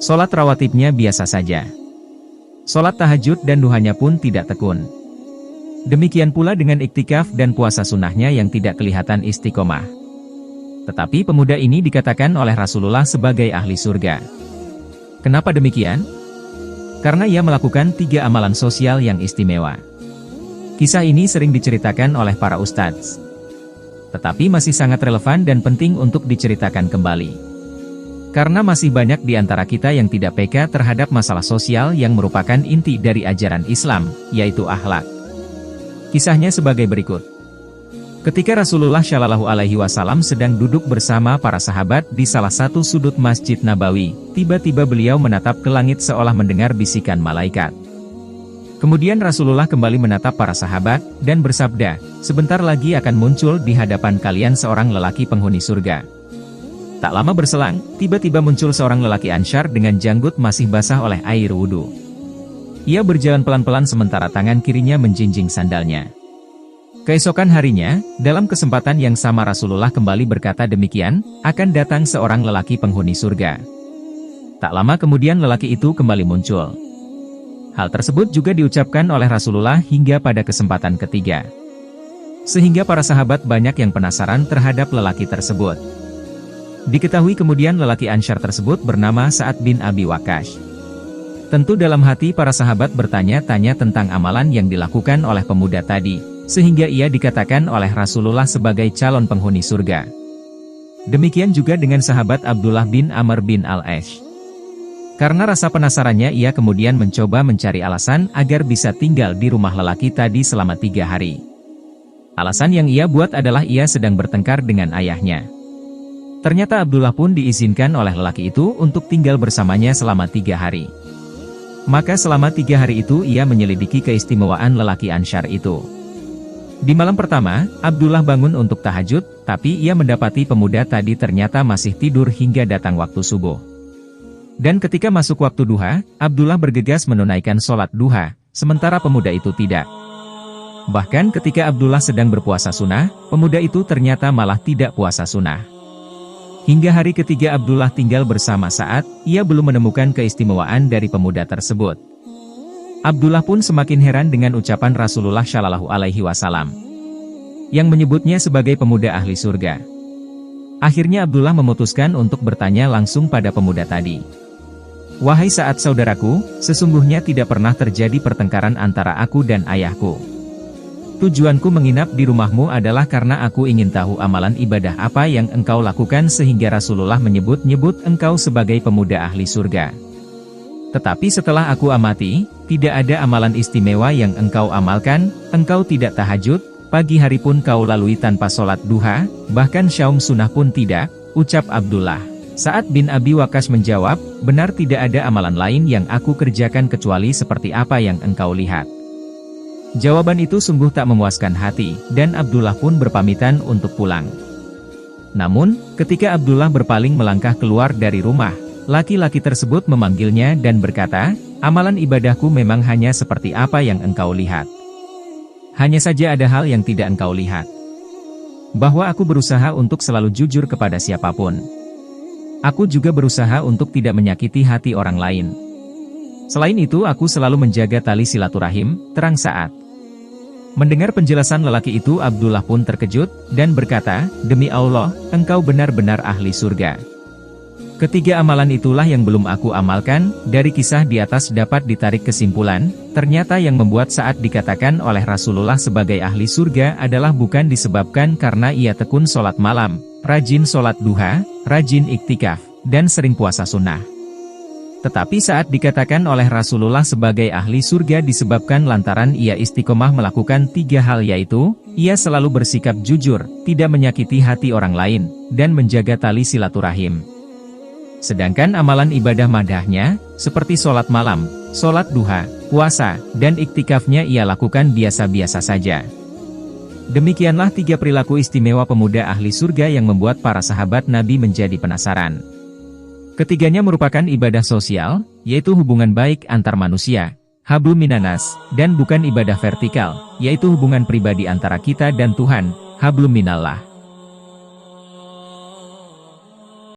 Sholat rawatibnya biasa saja. Sholat tahajud dan duhanya pun tidak tekun. Demikian pula dengan iktikaf dan puasa sunnahnya yang tidak kelihatan istiqomah. Tetapi pemuda ini dikatakan oleh Rasulullah sebagai ahli surga. Kenapa demikian? Karena ia melakukan 3 amalan sosial yang istimewa. Kisah ini sering diceritakan oleh para ustadz. Tetapi masih sangat relevan dan penting untuk diceritakan kembali. Karena masih banyak di antara kita yang tidak peka terhadap masalah sosial yang merupakan inti dari ajaran Islam, yaitu akhlak. Kisahnya sebagai berikut. Ketika Rasulullah Shallallahu Alaihi Wasallam sedang duduk bersama para sahabat di salah satu sudut Masjid Nabawi, tiba-tiba beliau menatap ke langit seolah mendengar bisikan malaikat. Kemudian Rasulullah kembali menatap para sahabat, dan bersabda, sebentar lagi akan muncul di hadapan kalian seorang lelaki penghuni surga. Tak lama berselang, tiba-tiba muncul seorang lelaki Ansyar dengan janggut masih basah oleh air wudhu. Ia berjalan pelan-pelan sementara tangan kirinya menjinjing sandalnya. Keesokan harinya, dalam kesempatan yang sama Rasulullah kembali berkata demikian, akan datang seorang lelaki penghuni surga. Tak lama kemudian lelaki itu kembali muncul. Hal tersebut juga diucapkan oleh Rasulullah hingga pada kesempatan ketiga. Sehingga para sahabat banyak yang penasaran terhadap lelaki tersebut. Diketahui kemudian lelaki Ansyar tersebut bernama Sa'ad bin Abi Waqqas. Tentu dalam hati para sahabat bertanya-tanya tentang amalan yang dilakukan oleh pemuda tadi, sehingga ia dikatakan oleh Rasulullah sebagai calon penghuni surga. Demikian juga dengan sahabat Abdullah bin Amr bin Al-Ash. Karena rasa penasarannya ia kemudian mencoba mencari alasan agar bisa tinggal di rumah lelaki tadi selama 3 hari. Alasan yang ia buat adalah ia sedang bertengkar dengan ayahnya. Ternyata Abdullah pun diizinkan oleh lelaki itu untuk tinggal bersamanya selama 3 hari. Maka selama 3 hari itu ia menyelidiki keistimewaan lelaki Ansyar itu. Di malam pertama, Abdullah bangun untuk tahajud, tapi ia mendapati pemuda tadi ternyata masih tidur hingga datang waktu subuh. Dan ketika masuk waktu duha, Abdullah bergegas menunaikan sholat duha, sementara pemuda itu tidak. Bahkan ketika Abdullah sedang berpuasa sunnah, pemuda itu ternyata malah tidak puasa sunnah. Hingga hari ketiga Abdullah tinggal bersama Sa'ad, ia belum menemukan keistimewaan dari pemuda tersebut. Abdullah pun semakin heran dengan ucapan Rasulullah Shallallahu Alaihi Wasallam yang menyebutnya sebagai pemuda ahli surga. Akhirnya Abdullah memutuskan untuk bertanya langsung pada pemuda tadi. Wahai Sa'ad saudaraku, sesungguhnya tidak pernah terjadi pertengkaran antara aku dan ayahku. Tujuanku menginap di rumahmu adalah karena aku ingin tahu amalan ibadah apa yang engkau lakukan sehingga Rasulullah menyebut-nyebut engkau sebagai pemuda ahli surga. Tetapi setelah aku amati, tidak ada amalan istimewa yang engkau amalkan, engkau tidak tahajud, pagi hari pun kau lalui tanpa sholat duha, bahkan syaum sunnah pun tidak, ucap Abdullah. Sa'ad bin Abi Waqqas menjawab, benar tidak ada amalan lain yang aku kerjakan kecuali seperti apa yang engkau lihat. Jawaban itu sungguh tak memuaskan hati, dan Abdullah pun berpamitan untuk pulang. Namun, ketika Abdullah berpaling melangkah keluar dari rumah, laki-laki tersebut memanggilnya dan berkata, amalan ibadahku memang hanya seperti apa yang engkau lihat. Hanya saja ada hal yang tidak engkau lihat. Bahwa aku berusaha untuk selalu jujur kepada siapapun. Aku juga berusaha untuk tidak menyakiti hati orang lain. Selain itu aku selalu menjaga tali silaturahim, terang Sa'ad. Mendengar penjelasan lelaki itu Abdullah pun terkejut, dan berkata, demi Allah, engkau benar-benar ahli surga. Ketiga amalan itulah yang belum aku amalkan. Dari kisah di atas dapat ditarik kesimpulan, ternyata yang membuat Sa'ad dikatakan oleh Rasulullah sebagai ahli surga adalah bukan disebabkan karena ia tekun sholat malam, rajin sholat duha, rajin iktikaf, dan sering puasa sunnah. Tetapi saat dikatakan oleh Rasulullah sebagai ahli surga disebabkan lantaran ia istiqomah melakukan 3 hal yaitu, ia selalu bersikap jujur, tidak menyakiti hati orang lain, dan menjaga tali silaturahim. Sedangkan amalan ibadah madahnya, seperti sholat malam, sholat duha, puasa, dan iktikafnya ia lakukan biasa-biasa saja. Demikianlah 3 perilaku istimewa pemuda ahli surga yang membuat para sahabat Nabi menjadi penasaran. Ketiganya merupakan ibadah sosial, yaitu hubungan baik antar manusia, hablum minanas, dan bukan ibadah vertikal, yaitu hubungan pribadi antara kita dan Tuhan, hablum minallah.